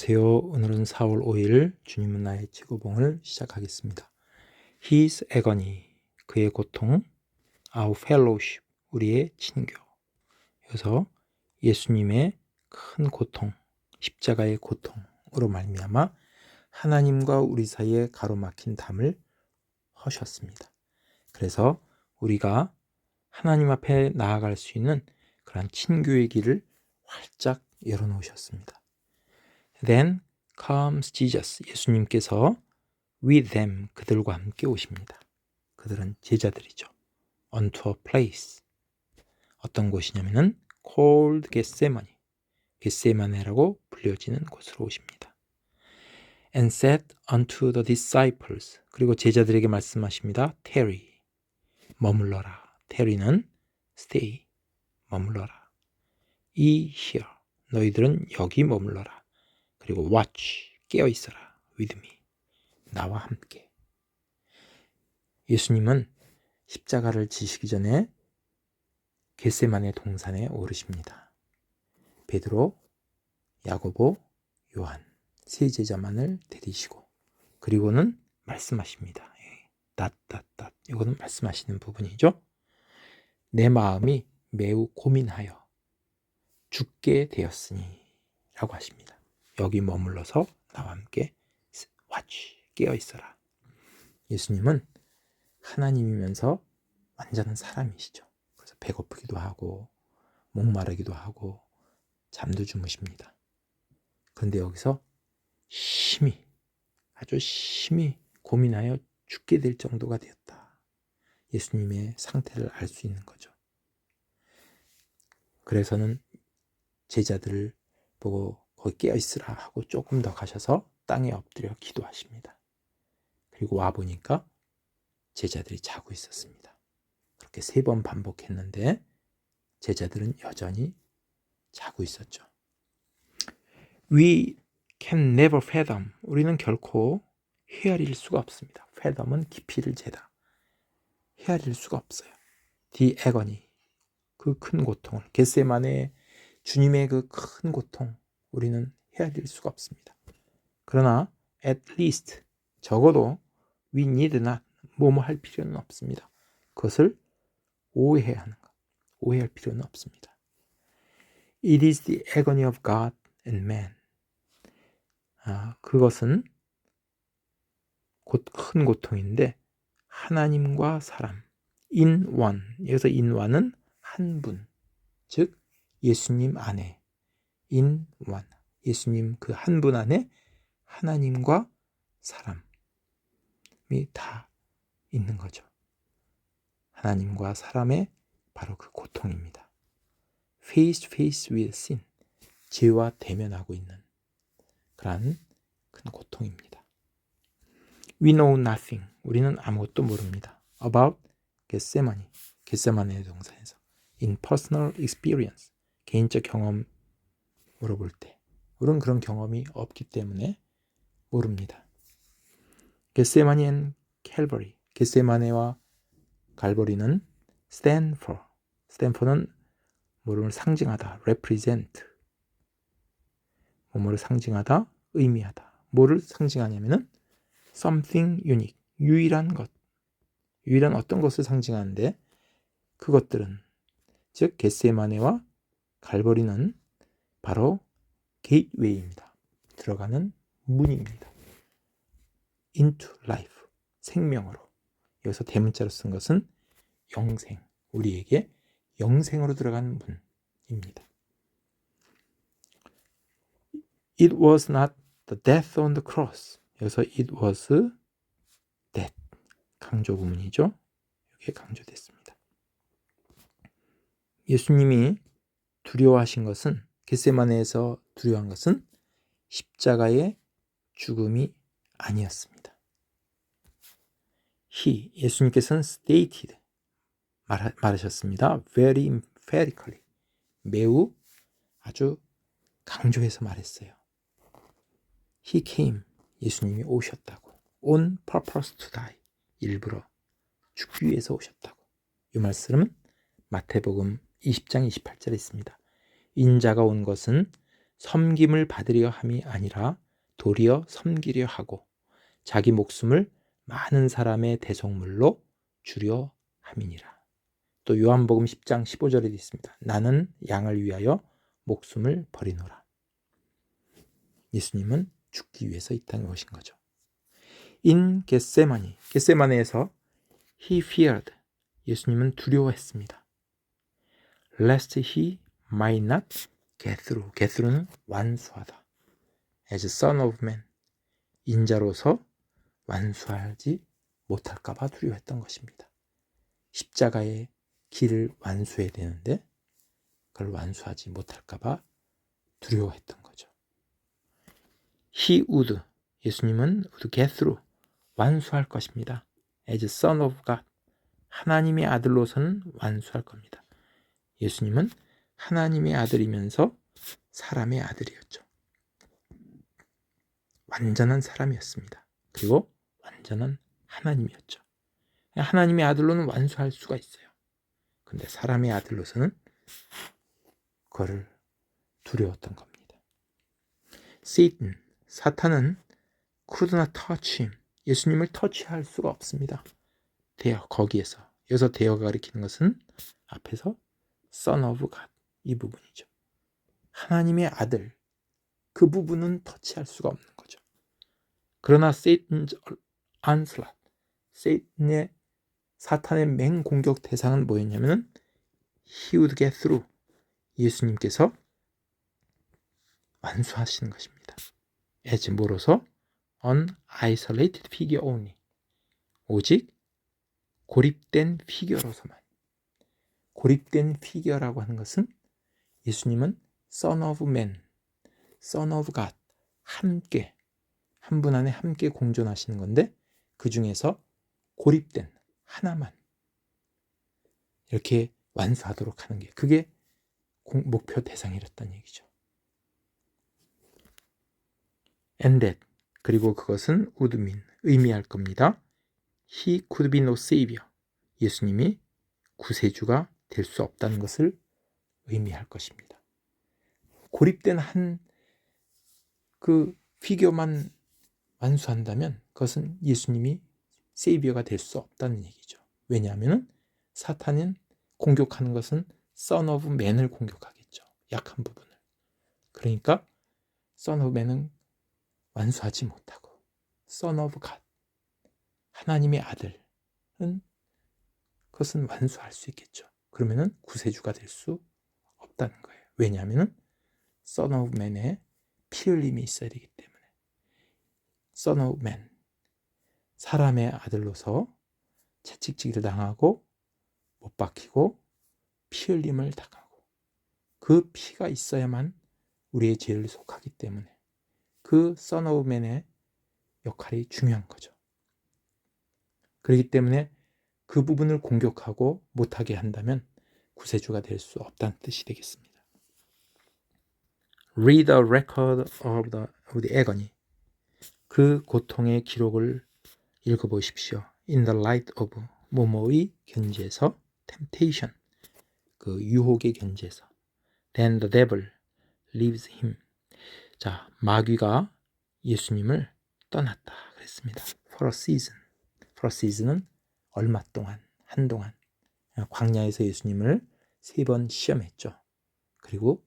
안녕하세요. 오늘은 4월 5일 주님은 나의 최고봉을 시작하겠습니다. His agony, 그의 고통, our fellowship, 우리의 친교. 여기서 예수님의 큰 고통, 십자가의 고통으로 말미암아 하나님과 우리 사이에 가로막힌 담을 허셨습니다. 그래서 우리가 하나님 앞에 나아갈 수 있는 그런 친교의 길을 활짝 열어놓으셨습니다. Then comes Jesus. 예수님께서 with them, 그들과 함께 오십니다. 그들은 제자들이죠. Unto a place. 어떤 곳이냐면은 called Gethsemane. 겟세마네라고 불려지는 곳으로 오십니다. And said unto the disciples. 그리고 제자들에게 말씀하십니다. Tarry. 머물러라. Tarry는 stay. 머물러라. Ye here. 너희들은 여기 머물러라. 그리고 watch, 깨어있어라, with me, 나와 함께. 예수님은 십자가를 지시기 전에 겟세마네 동산에 오르십니다. 베드로, 야고보, 요한, 세 제자만을 데리시고 그리고는 말씀하십니다. 이거는 말씀하시는 부분이죠. 내 마음이 매우 고민하여 죽게 되었으니 라고 하십니다. 여기 머물러서 나와 함께 watch, 깨어있어라. 예수님은 하나님이면서 완전한 사람이시죠. 그래서 배고프기도 하고 목마르기도 하고 잠도 주무십니다. 그런데 여기서 아주 심히 고민하여 죽게 될 정도가 되었다. 예수님의 상태를 알 수 있는 거죠. 그래서는 제자들을 보고 거기 깨어있으라 하고 조금 더 가셔서 땅에 엎드려 기도하십니다. 그리고 와보니까 제자들이 자고 있었습니다. 그렇게 3번 반복했는데 제자들은 여전히 자고 있었죠. We can never fathom. 우리는 결코 헤아릴 수가 없습니다. fathom은 깊이를 재다. 헤아릴 수가 없어요. The agony, 그 큰 고통을, 겟세마네 주님의 그 큰 고통, 우리는 헤아릴 수가 없습니다. 그러나 at least, 적어도 we need not, 뭐뭐 할 필요는 없습니다. 그것을 오해해야 하는 것, 오해할 필요는 없습니다. It is the agony of God and man. 그것은 곧 큰 고통인데 하나님과 사람, in one, 여기서 in one은 한 분, 즉 예수님 안에 in one, 예수님 그 한 분 안에 하나님과 사람이 다 있는 거죠. 하나님과 사람의 바로 그 고통입니다. Face to face with sin, 죄와 대면하고 있는 그런 큰 고통입니다. We know nothing, 우리는 아무것도 모릅니다. About Gethsemane, 겟세마네 동산에서 in personal experience, 개인적 경험 물어볼 때 우리는 그런 경험이 없기 때문에 모릅니다. 겟세마니 앤 캘버리, 겟세마네와 갈보리는 stand for, 는 뭐를 상징하다, represent, 뭐를 상징하다, 의미하다. 뭐를 상징하냐면은 something unique, 유일한 것, 유일한 어떤 것을 상징하는데 그것들은 즉 겟세마네와 갈보리는 바로 게이트웨이입니다. 들어가는 문입니다. into life, 생명으로. 여기서 대문자로 쓴 것은 영생, 우리에게 영생으로 들어가는 문입니다. It was not the death on the cross. 여기서 it was death, 강조 구문이죠. 이게 강조됐습니다. 예수님이 두려워하신 것은, 겟세마네에서 두려워한 것은 십자가의 죽음이 아니었습니다. 예수님께서는 stated, 말하셨습니다. Very emphatically, 매우 아주 강조해서 말했어요. He came, 예수님이 오셨다고. On purpose to die, 일부러 죽기 위해서 오셨다고. 이 말씀은 마태복음 20장 28절에 있습니다. 인자가 온 것은 섬김을 받으려 함이 아니라 도리어 섬기려 하고 자기 목숨을 많은 사람의 대속물로 주려 함이니라. 또 요한복음 10장 15절에 있습니다. 나는 양을 위하여 목숨을 버리노라. 예수님은 죽기 위해서 이 땅에 오신 거죠. In 겟세마니, 겟세마네에서 he feared, 예수님은 두려워했습니다. Lest he might not get through, get through는 완수하다. As son of man, 인자로서 완수하지 못할까 봐 두려워했던 것입니다. 십자가의 길을 완수해야 되는데 그걸 완수하지 못할까 봐 두려워했던 거죠. He would, 예수님은 would get through, 완수할 것입니다. As son of God, 하나님의 아들로서는 완수할 겁니다. 예수님은 하나님의 아들이면서 사람의 아들이었죠. 완전한 사람이었습니다. 그리고 완전한 하나님이었죠. 하나님의 아들로는 완수할 수가 있어요. 근데 사람의 아들로서는 그거를 두려웠던 겁니다. Satan, 사탄은 could not touch him, 예수님을 터치할 수가 없습니다. 거기에서, 여기서 대어가 가리키는 것은 앞에서 Son of God, 이 부분이죠. 하나님의 아들, 그 부분은 터치할 수가 없는 거죠. 그러나 Satan's onslaught, 사탄의 맹공격 대상은 뭐였냐면 He would get through, 예수님께서 완수하시는 것입니다. as 뭐로서 an isolated figure only, 오직 고립된 피규어로서만. 고립된 피규어라고 하는 것은 예수님은 Son of Man, Son of God, 함께, 한 분 안에 함께 공존하시는 건데 그 중에서 고립된 하나만 이렇게 완수하도록 하는 게, 그게 목표 대상이었다는 얘기죠. And that, 그리고 그것은 would mean, 의미할 겁니다. He could be no savior, 예수님이 구세주가 될 수 없다는 것을 의미할 것입니다. 고립된 한 그 피규어만 완수한다면 그것은 예수님이 세이비어가 될 수 없다는 얘기죠. 왜냐하면 사탄은 공격하는 것은 Son of Man을 공격하겠죠. 약한 부분을. 그러니까 Son of Man은 완수하지 못하고 Son of God, 하나님의 아들은 그것은 완수할 수 있겠죠. 그러면은 구세주가 될 수 없다는 거예요. 왜냐하면 Son of Man에 피 흘림이 있어야 되기 때문에. Son of Man, 사람의 아들로서 채찍질을 당하고 못 박히고 피 흘림을 당하고 그 피가 있어야만 우리의 죄를 속하기 때문에 그 Son of Man의 역할이 중요한 거죠. 그렇기 때문에 그 부분을 공격하고 못하게 한다면 구세주가 될 수 없다는 뜻이 되겠습니다. Read the record of the agony. 그 고통의 기록을 읽어보십시오. In the light of 모모의 견지에서, temptation, 그 유혹의 견지에서. Then the devil leaves him. 자, 마귀가 예수님을 떠났다 그랬습니다. For a season. For a season은 얼마 동안, 한동안. 광야에서 예수님을 3번 시험했죠. 그리고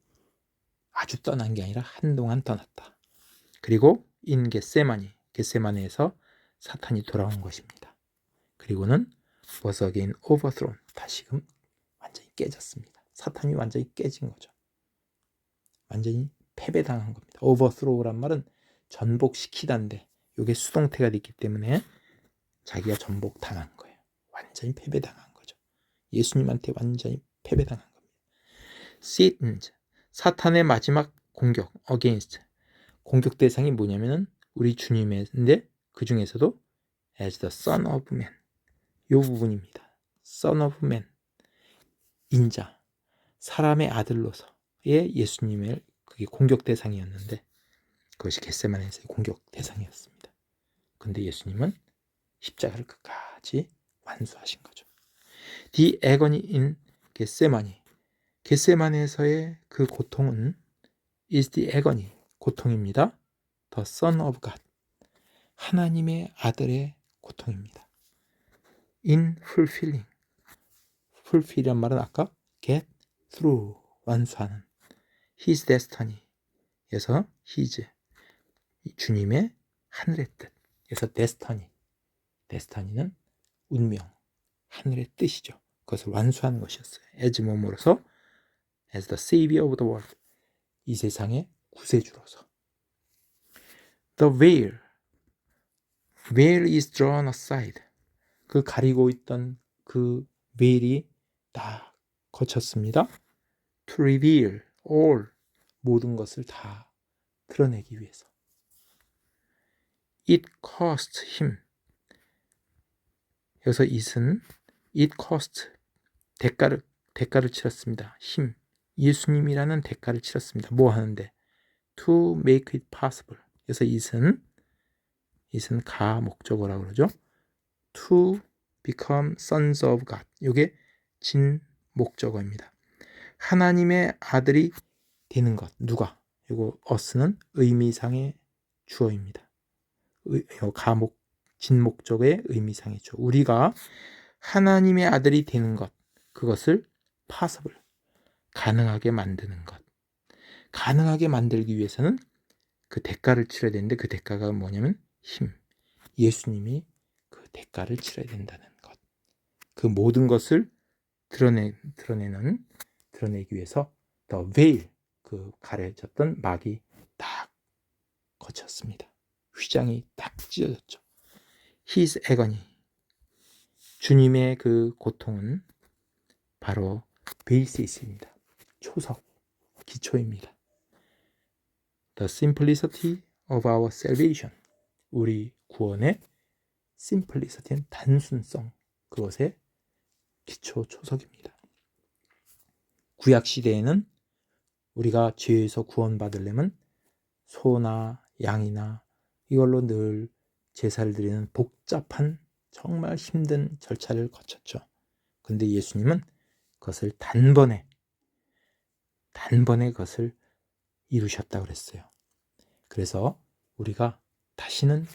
아주 떠난 게 아니라 한동안 떠났다. 그리고 in 겟세마네에서 사탄이 돌아온 것입니다. 그리고는 was again overthrown, 다시금 완전히 깨졌습니다. 사탄이 완전히 깨진 거죠. 완전히 패배당한 겁니다. overthrow란 말은 전복시키다인데 이게 수동태가 됐기 때문에 자기가 전복당한 거예요. 완전히 패배당한 거죠. 예수님한테 완전히 패배당한 겁니다. Satan's, 사탄의 마지막 공격, against, 공격 대상이 뭐냐면은 우리 주님인데 그 중에서도 as the Son of Man, 이 부분입니다. Son of Man, 인자, 사람의 아들로서의 예수님의 그게 공격 대상이었는데 그것이 겟세마네에서의 공격 대상이었습니다. 근데 예수님은 십자가를 끝까지 완수하신 거죠. The agony in 겟세마니, 겟세마네에서의 그 고통은 is the agony, 고통입니다. The Son of God, 하나님의 아들의 고통입니다. In fulfilling, fulfill이란 말은 아까 get through, 완수하는 his destiny, 그래서 his, 주님의 하늘의 뜻, 그래서 destiny는 운명, 하늘의 뜻이죠. 그것을 완수하는 것이었어요. as 몸으로서, as the savior of the world, 이 세상의 구세주로서. The veil is drawn aside, 그 가리고 있던 그 veil이 다 거쳤습니다. To reveal all, 모든 것을 다 드러내기 위해서. It cost him, 여기서 it cost, 대가를 치렀습니다. him, 예수님이라는 대가를 치렀습니다. 뭐 하는데? To make it possible, 그래서 it은 가 목적어라고 그러죠. To become sons of God, 이게 진 목적어입니다. 하나님의 아들이 되는 것, 누가? 이거 us는 의미상의 주어입니다. 진 목적의 의미상의 주어. 우리가 하나님의 아들이 되는 것, 그것을 possible, 가능하게 만드는 것. 가능하게 만들기 위해서는 그 대가를 치러야 되는데, 그 대가가 뭐냐면 힘, 예수님이 그 대가를 치러야 된다는 것. 그 모든 것을 드러내기 위해서 the veil, 그 가려졌던 막이 딱 거쳤습니다. 휘장이 딱 찢어졌죠. His agony, 주님의 그 고통은 바로 베이시스입니다. 초석, 기초입니다. The simplicity of our salvation, 우리 구원의 simplicity는 단순성, 그것의 기초 초석입니다. 구약 시대에는 우리가 죄에서 구원받으려면 소나 양이나 이걸로 늘 제사를 드리는 복잡한 정말 힘든 절차를 거쳤죠. 근데 예수님은 그것을 단번에 그것을 이루셨다고 그랬어요. 그래서 우리가 다시는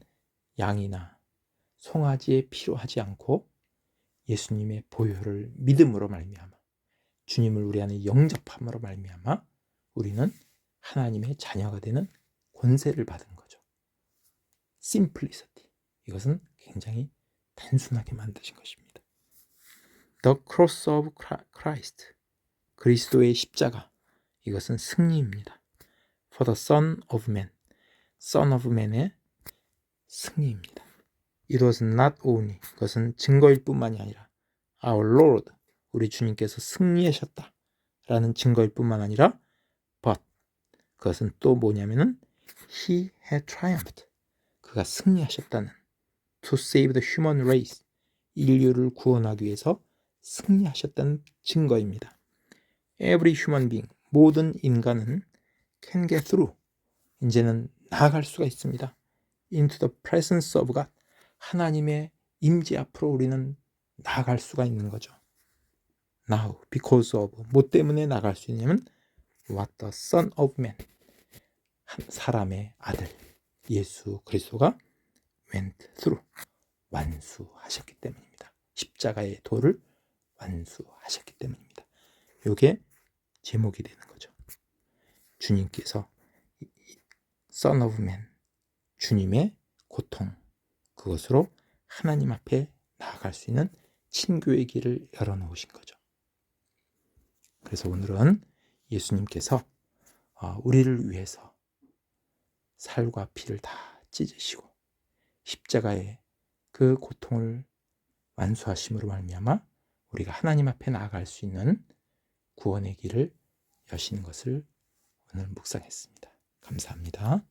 양이나 송아지에 필요하지 않고 예수님의 보혈을 믿음으로 말미암아, 주님을 우리 안에 영접함으로 말미암아 우리는 하나님의 자녀가 되는 권세를 받은 거죠. Simplicity, 이것은 굉장히 단순하게 만드신 것입니다. The cross of Christ, 그리스도의 십자가, 이것은 승리입니다. For the Son of Man, Son of Man의 승리입니다. It was not only, 그것은 증거일 뿐만이 아니라 Our Lord, 우리 주님께서 승리하셨다 라는 증거일 뿐만 아니라 But, 그것은 또 뭐냐면은 He had triumphed, 그가 승리하셨다는, To save the human race, 인류를 구원하기 위해서 승리하셨다는 증거입니다. Every human being, 모든 인간은 can get through, 이제는 나아갈 수가 있습니다. Into the presence of God, 하나님의 임재 앞으로 우리는 나아갈 수가 있는 거죠. Now, because of, 뭐 때문에 나갈 수 있냐면 What the Son of Man, 한 사람의 아들 예수 그리스도가 went through, 완수하셨기 때문입니다. 십자가의 도를 완수하셨기 때문입니다. 이게 제목이 되는 거죠. 주님께서 Son of Man, 주님의 고통, 그것으로 하나님 앞에 나아갈 수 있는 친교의 길을 열어놓으신 거죠. 그래서 오늘은 예수님께서 우리를 위해서 살과 피를 다 찢으시고 십자가의 그 고통을 완수하심으로 말미암아 우리가 하나님 앞에 나아갈 수 있는 구원의 길을 여신 것을 오늘 묵상했습니다. 감사합니다.